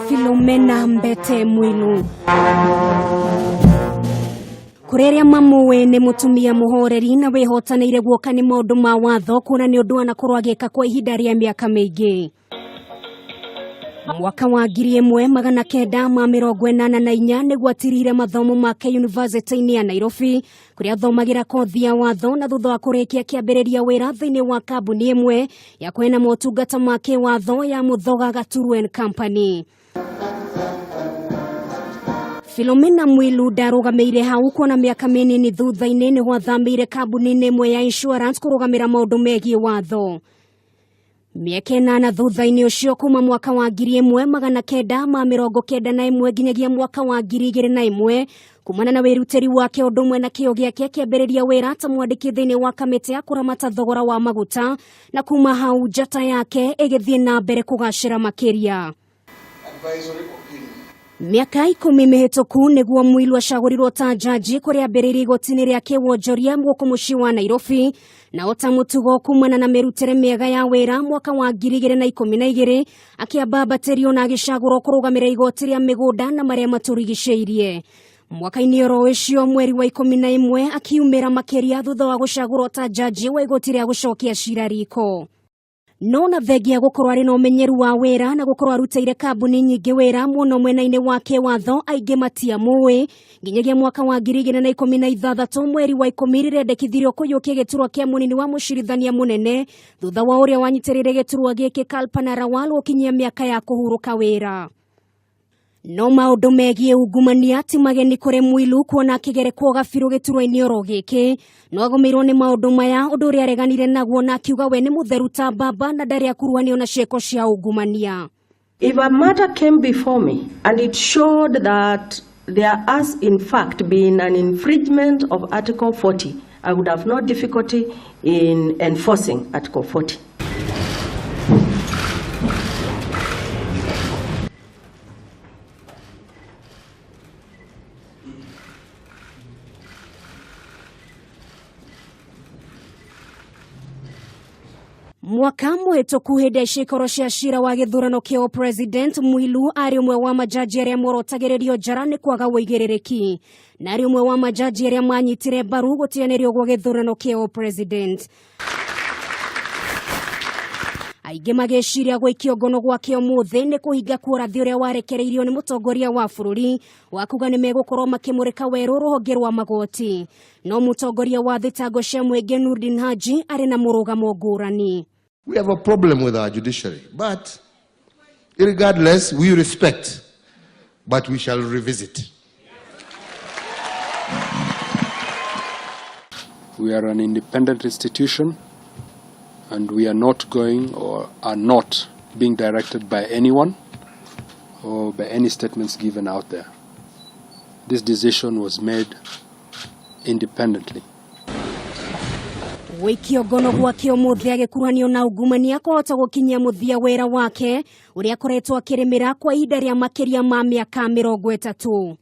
Philomena Mwilu kureria mamuwe ni mutumia muhoreri na wehotanire guoka ni maundu ma watho kuna ni undu anakorwo agika kwa ihinda ria miaka mingi. Mwaka wa 1984 niguo atirire mathomo make University ya Nairobi kuria athomagira kothi ya watho na thutha wa kurikia kiambiriria wira thiini wa kambuni imwe ya kwena motungata make watho ya Muthoga Gaturwa Company. Philomena Mwilu ndarugameire hau kuona miaka minini thutha-ini ni gwathamire kambuni imwe ya insurance kurugamira maundu megie watho. Miaka 8 thutha-ini ucio kuma mwaka wa 1991 nginyagia mwaka wa 2001 kumana na wiruteri wake undu mwe na kio giake kiambiriria wira ta mwandiki thiini wa kamiti ya kuramata thogora wa maguta na kuma hau njata yake igithie na mbere kugacira makiria. Miaka 10 mihituku niguo Mwilu acagurirwo ta jaji kuria ambiririe igoti-ini riake wonjoria guku mucii wa Nairobi na ota mutugo kumana na mirutere miega ya wira mwaka wa 2012 akiambambaterio na agicagurwo kurugamira igoti ria migunda na maria maturigiceirie. Mwaka-ini oro ucio mweri wa 11 akiumira makiria thutha wa gucagurwo ta jaji wa igoti ria gucokia cira riko. No na thengia gukorwo ari na umenyeru wa wira na gukorwo arutire kambuni nyingi wira muno mwena-ini wake watho aingi matiamũĩ nginyagia mwaka wa 2016 mweri wa 10 rirendekithirio kuyukia giturwa kia munini wa mucirithania munene thutha wa uria wanyitirire giturwa giki Kalpanarawal ukinyia miaka ya kuhuruka wira. No maundu megie ungumania ti mageni kuri Mwilu kuona akigerekwo gabiru giturwa-ini oro giki no agomeirwo ni maundu maya undu uria areganire naguo na akiuga we ni mutheru ta baba na ndari akuruhanio na cieko cia ungumania. If a matter came before me and it showed that there has in fact been an infringement of Article 40, I would have no difficulty in enforcing Article 40. Mwaka muhituku hindi icikoro cia cira wa githurano kia president Mwilu ari umwe wa majaji aria morotagiririo njara ni kwaga uigiririki na ari umwe wa majaji aria manyitire mbaru gutianirio gwa githurano kia president. Aingi mageciria guikio ngono gwake umuthi ni kuhinga kurathi uria warekereirio ni mutongoria wa bururi wa kuga ni megukorwo makimurika weru ruhonge rwa magoti. No mutongoria wa thitango cia mwenge Nurdin Haji ari na murugamo ngurani. We have a problem with our judiciary, but regardless, we respect, but we shall revisit. We are an independent institution, and we are not going or are not being directed by anyone or by any statements given out there. This decision was made independently. Guikio ngono gwake umuthi agikuruhanio na ungumania kuhota gukinyia muthia wira wake uria akoretwo akirimira kwa ihinda ria makiria ma miaka 30.